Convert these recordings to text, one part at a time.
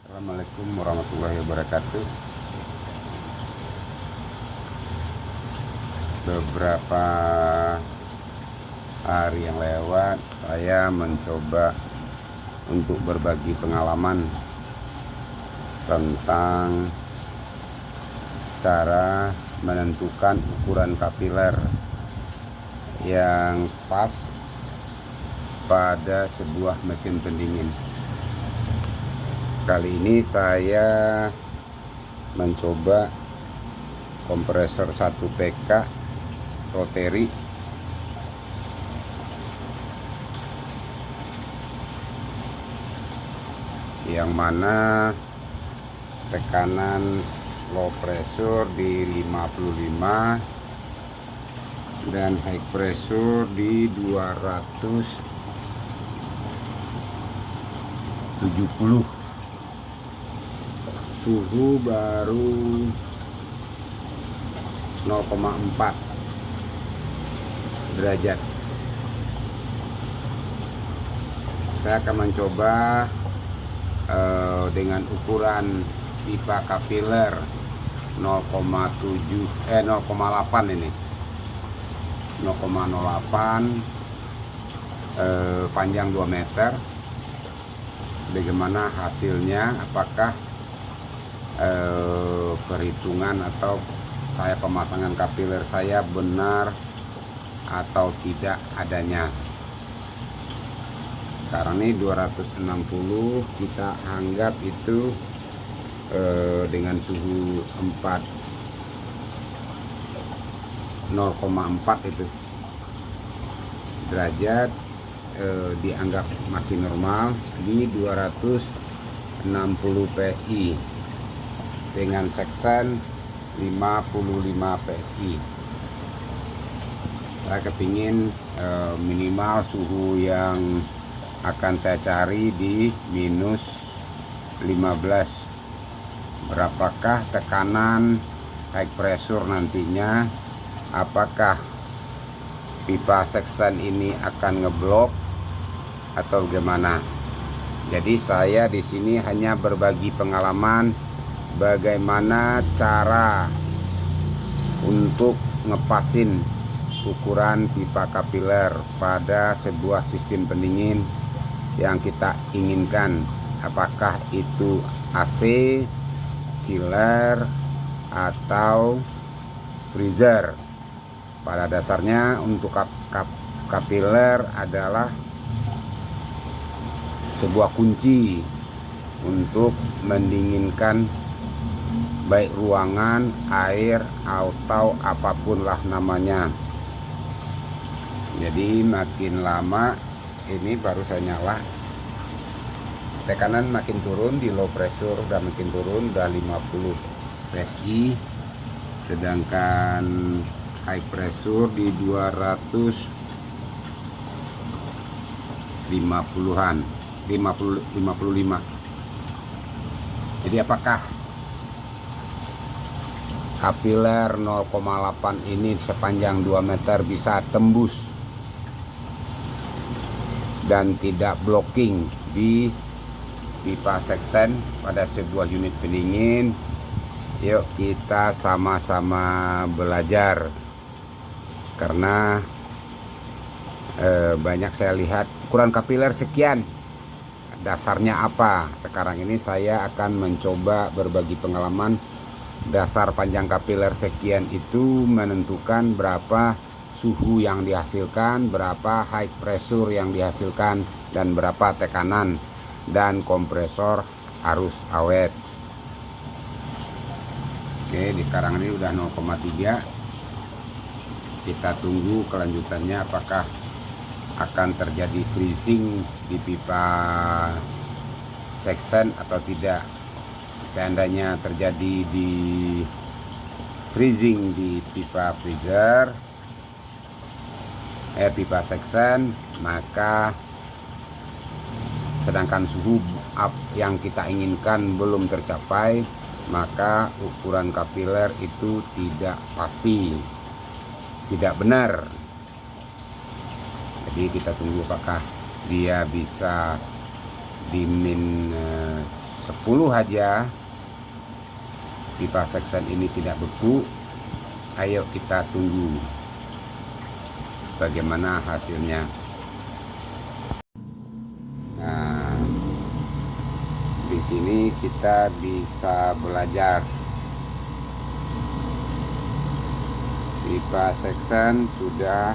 Assalamualaikum warahmatullahi wabarakatuh. Beberapa hari yang lewat, saya mencoba untuk berbagi pengalaman tentang cara menentukan ukuran kapiler yang pas pada sebuah mesin pendingin. Kali ini saya mencoba kompresor 1 PK rotary yang mana tekanan low pressure di 55 dan high pressure di 270. Suhu baru 0,4 derajat. Saya akan mencoba dengan ukuran pipa kapiler 0,8 ini 0,08 panjang 2 meter. Bagaimana hasilnya, apakah perhitungan atau saya pemasangan kapiler saya benar atau tidak adanya. Sekarang ini 260, kita anggap itu dengan suhu 0,4 itu derajat, dianggap masih normal di 260 PSI dengan seksen 55 PSI. Saya kepingin minimal suhu yang akan saya cari di minus 15. Berapakah tekanan high pressure nantinya? Apakah pipa seksen ini akan ngeblok atau bagaimana? Jadi saya di sini hanya berbagi pengalaman bagaimana cara untuk ngepasin ukuran pipa kapiler pada sebuah sistem pendingin yang kita inginkan, apakah itu AC, chiller, atau freezer. Pada dasarnya untuk kapiler adalah sebuah kunci untuk mendinginkan baik ruangan, air, atau apapun lah namanya. Jadi makin lama ini baru saya nyala, tekanan makin turun, di low pressure udah makin turun, udah 50 PSI, sedangkan high pressure di 250-an, 55. Jadi apakah kapiler 0,8 ini sepanjang 2 meter bisa tembus dan tidak blocking di pipa seksen pada sebuah unit pendingin? Yuk kita sama-sama belajar, karena banyak saya lihat ukuran kapiler sekian, dasarnya apa. Sekarang ini saya akan mencoba berbagi pengalaman. Dasar panjang kapiler sekian itu menentukan berapa suhu yang dihasilkan, berapa high pressure yang dihasilkan, dan berapa tekanan dan kompresor arus awet. Oke, di sekarang ini udah 0,3. Kita tunggu kelanjutannya, apakah akan terjadi freezing di pipa seksen atau tidak. Seandainya terjadi di freezing di pipa freezer, pipa seksen, maka sedangkan suhu yang kita inginkan belum tercapai, maka ukuran kapiler itu tidak pasti, tidak benar. Jadi kita tunggu apakah dia bisa di min 10 aja pipa seksen ini tidak beku. Ayo kita tunggu bagaimana hasilnya. Nah, di sini kita bisa belajar. Pipa seksen sudah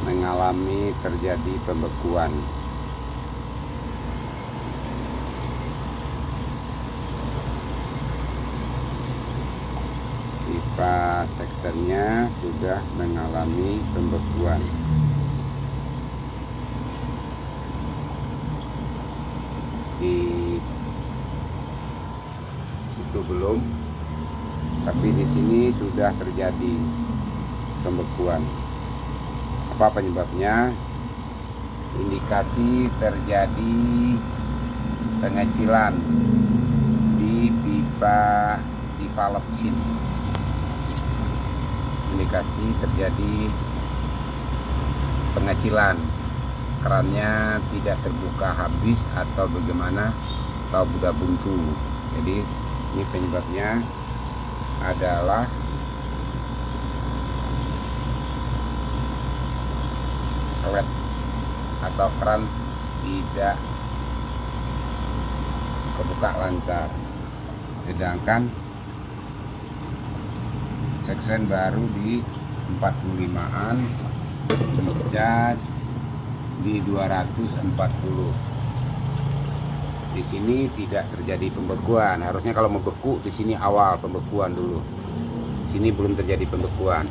mengalami terjadi pembekuan. Pipa seksennya sudah mengalami pembekuan. Di situ belum, tapi di sini sudah terjadi pembekuan. Apa penyebabnya? Indikasi terjadi pengecilan di pipa di valve sheet. Indikasi terjadi pengecilan, kerannya tidak terbuka habis atau bagaimana, atau sudah buntu. Jadi ini penyebabnya adalah awet atau keran tidak kebuka lancar, sedangkan seksen baru di 45an dicas di 240. Di sini tidak terjadi pembekuan. Harusnya kalau membeku di sini awal pembekuan dulu. Di sini belum terjadi pembekuan.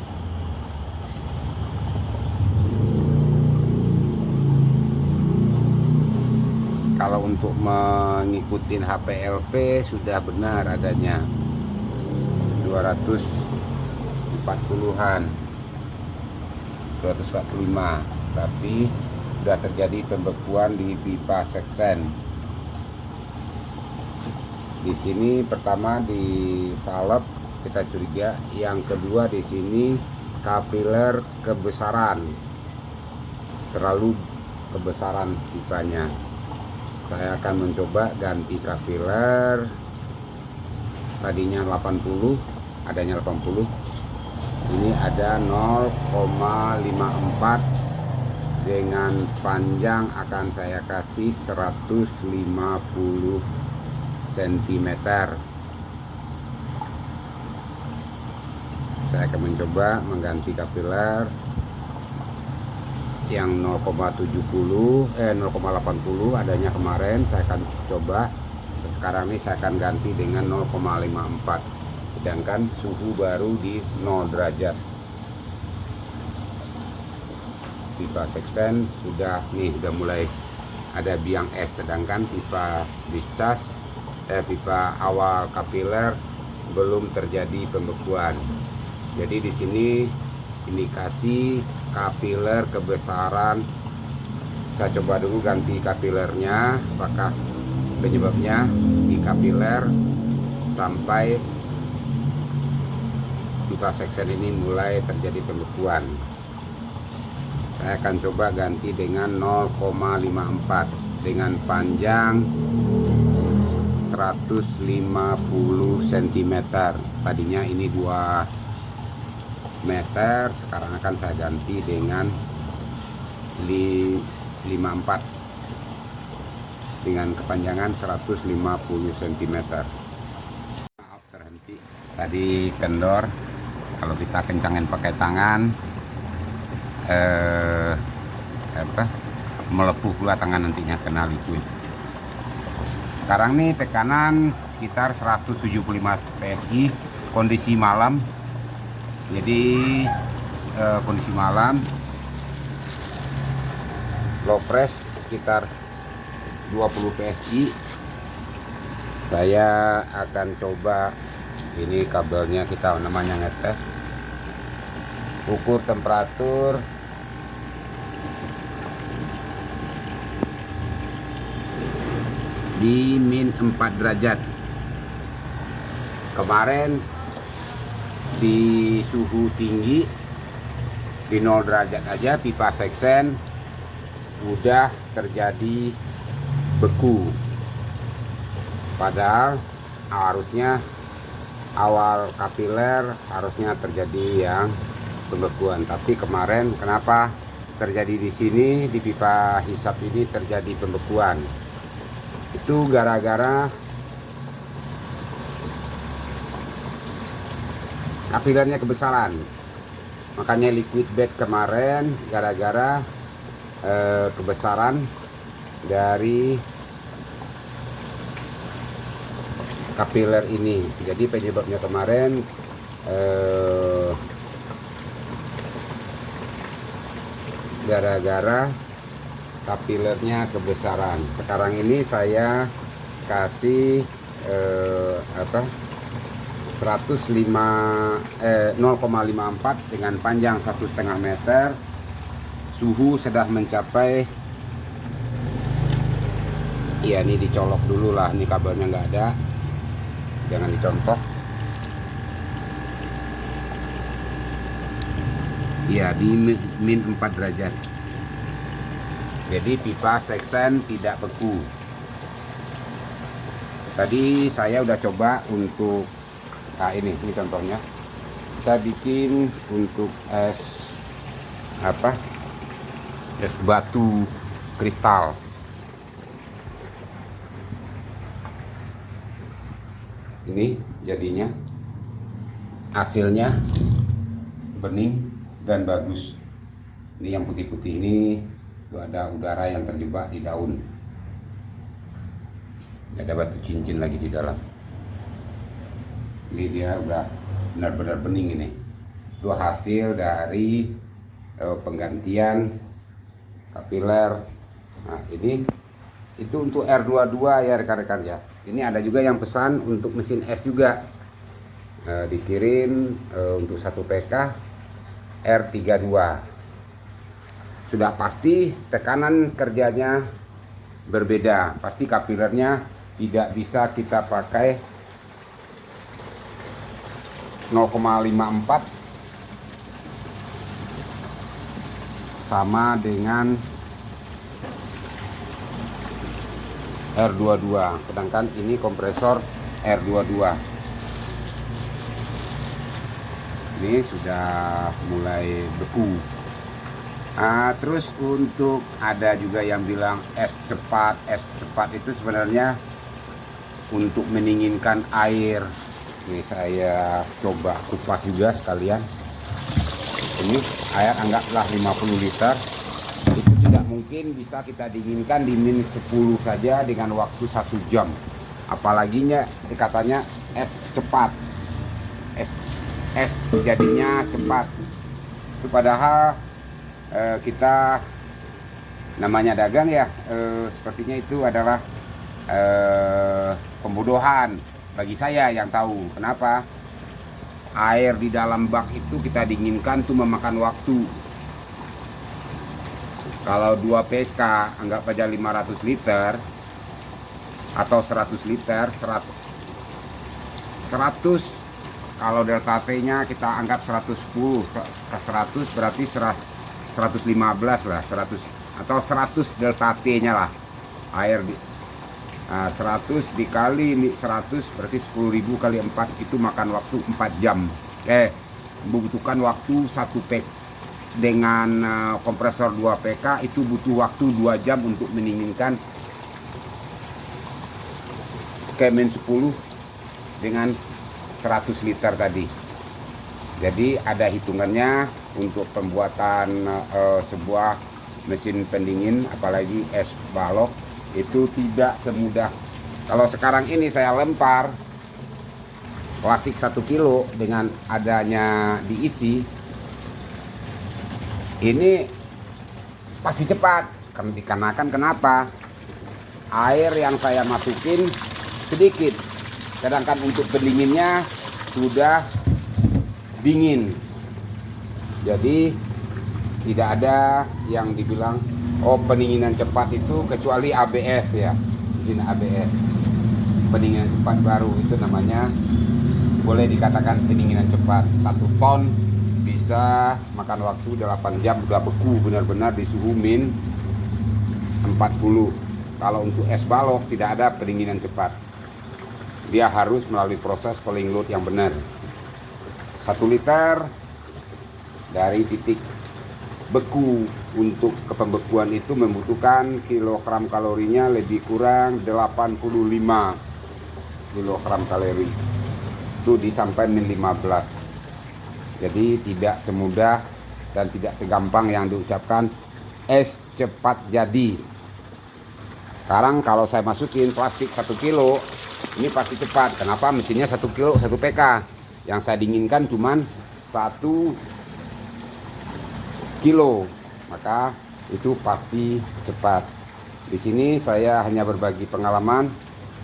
Kalau untuk mengikuti HPLP sudah benar adanya 240-an, 245, tapi sudah terjadi pembekuan di pipa seksen. Di sini pertama di valve kita curiga, yang kedua di sini kapiler kebesaran, terlalu kebesaran pipanya. Saya akan mencoba ganti kapiler. Tadinya 80, adanya 80. Ini ada 0,54 dengan panjang akan saya kasih 150 cm. Saya akan mencoba mengganti kapiler yang 0,80 adanya kemarin. Saya akan coba sekarang ini, saya akan ganti dengan 0,54, sedangkan suhu baru di 0 derajat. Pipa seksen sudah mulai ada biang es, sedangkan pipa discharge pipa awal kapiler belum terjadi pembekuan. Jadi di sini indikasi kapiler kebesaran. Saya coba dulu ganti kapilernya, apakah penyebabnya di kapiler sampai pipa seksen ini mulai terjadi pembekuan. Saya akan coba ganti dengan 0,54 dengan panjang 150 cm. Tadinya ini 2 meter, sekarang akan saya ganti dengan 54 dengan kepanjangan 150 cm. Maaf terhenti tadi kendor. Kalau kita kencangin pakai tangan melepuh pula tangan, nantinya kena liquid. Sekarang nih tekanan sekitar 175 PSI, kondisi malam. Jadi kondisi malam, low press sekitar 20 PSI. Saya akan coba, ini kabelnya kita namanya ngetes, ukur temperatur di min 4 derajat. Kemarin di suhu tinggi di 0 derajat aja pipa seksen udah terjadi beku. Padahal harusnya awal kapiler harusnya terjadi yang pembekuan, tapi kemarin kenapa terjadi di sini, di pipa hisap ini terjadi pembekuan? Itu gara-gara kapilernya kebesaran. Makanya liquid bed kemarin gara-gara kebesaran dari kapiler ini. Jadi penyebabnya kemarin gara-gara kapilernya kebesaran. Sekarang ini saya kasih 0,54 dengan panjang 1,5 meter. Suhu sudah mencapai, ya ini dicolok dulu lah, ini kabelnya nggak ada, jangan dicontoh. Ya, di min 4 derajat. Jadi pipa seksen tidak beku. Tadi saya udah coba untuk ini contohnya. Kita bikin untuk es batu kristal. Ini jadinya hasilnya bening dan bagus. Ini yang putih-putih ini itu ada udara yang terjebak di daun. Ada batu cincin lagi di dalam. Ini dia udah benar-benar bening ini. Itu hasil dari penggantian kapiler. Nah, ini itu untuk R22 ya rekan-rekan ya. Ini ada juga yang pesan untuk mesin es juga. Dikirim untuk 1 PK R32. Sudah pasti tekanan kerjanya berbeda. Pasti kapilernya tidak bisa kita pakai 0,54 sama dengan R22, sedangkan ini kompresor R22. Ini sudah mulai beku. Terus untuk ada juga yang bilang es cepat itu sebenarnya untuk mendinginkan air. Ini saya coba kupas juga sekalian. Ini air anggaplah 50 liter. Itu tidak mungkin bisa kita dinginkan di min 10 saja dengan waktu 1 jam. Apalaginya katanya es cepat. Es jadinya cepat. Itu padahal kita namanya dagang ya, sepertinya itu adalah pembodohan bagi saya yang tahu. Kenapa? Air di dalam bak itu kita dinginkan tuh memakan waktu. Kalau 2 PK anggap aja 500 liter atau 100 liter, 100 kalau delta T nya kita anggap 110 ke 100 berarti 115 lah, 100 atau 100 delta T nya lah air di 100 dikali 100 berarti 10.000 kali 4 itu makan waktu 4 jam. Membutuhkan waktu 1 PK. Dengan kompresor 2 PK itu butuh waktu 2 jam untuk mendinginkan ke min 10 dengan 100 liter tadi. Jadi ada hitungannya untuk pembuatan sebuah mesin pendingin, apalagi es balok, itu tidak semudah. Kalau sekarang ini saya lempar plastik 1 kilo dengan adanya diisi, ini pasti cepat. Dikarenakan kenapa? Air yang saya masukin sedikit, sedangkan untuk pendinginnya sudah dingin. Jadi tidak ada yang dibilang pendinginan cepat itu kecuali ABF ya, izin ABF. Pendinginan cepat baru itu namanya, boleh dikatakan pendinginan cepat. 1 ton bisa makan waktu 8 jam udah beku benar-benar di suhu min 40. Kalau untuk es balok tidak ada pendinginan cepat. dia harus melalui proses cooling load yang benar. 1 liter dari titik beku untuk kepembekuan itu membutuhkan kilogram kalorinya lebih kurang 85 kilogram kalori. Itu disampai min 15. Jadi tidak semudah dan tidak segampang yang diucapkan es cepat jadi. Sekarang kalau saya masukin plastik 1 kilo, ini pasti cepat. Kenapa? Mesinnya 1 kilo 1 PK. Yang saya dinginkan cuman 1 kilo, maka itu pasti cepat. Di sini saya hanya berbagi pengalaman.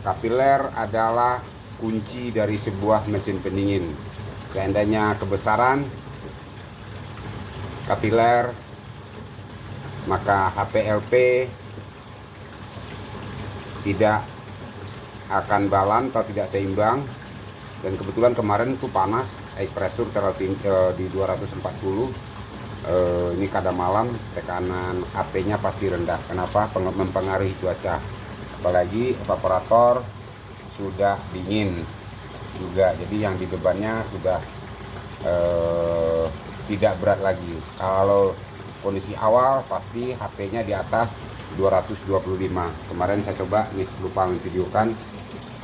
Kapiler adalah kunci dari sebuah mesin pendingin. Seandainya kebesaran kapiler, maka HPLP tidak akan balan atau tidak seimbang. Dan kebetulan kemarin itu panas, air pressure terlalu tinggi di 240. Ini kadang malam tekanan HP-nya pasti rendah. Kenapa? Mempengaruhi cuaca. Apalagi evaporator sudah dingin juga, jadi yang di depannya sudah tidak berat lagi. Kalau kondisi awal pasti HP-nya di atas 225. Kemarin saya coba, ini lupa memvideokan.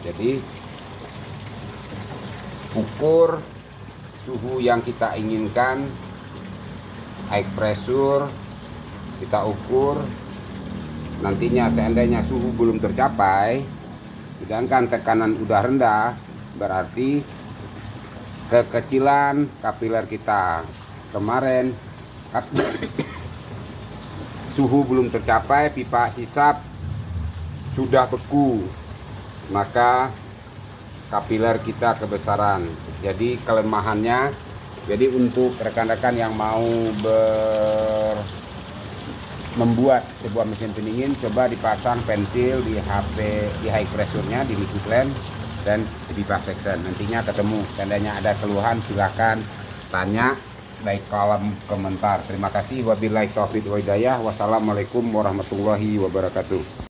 Jadi ukur suhu yang kita inginkan, air pressure kita ukur. Nantinya seandainya suhu belum tercapai, sedangkan tekanan udah rendah, berarti kekecilan kapiler kita. Kemarin suhu belum tercapai, pipa hisap sudah beku, maka kapiler kita kebesaran. Jadi kelemahannya, jadi untuk rekan-rekan yang mau membuat sebuah mesin pendingin, coba dipasang pentil di HP, di high pressure-nya, di liquid lamp dan di pipa section. Nantinya ketemu. Seandainya ada keluhan silahkan tanya di kolom komentar. Terima kasih. Wabillahi taufiq wa hidayah. Wassalamualaikum warahmatullahi wabarakatuh.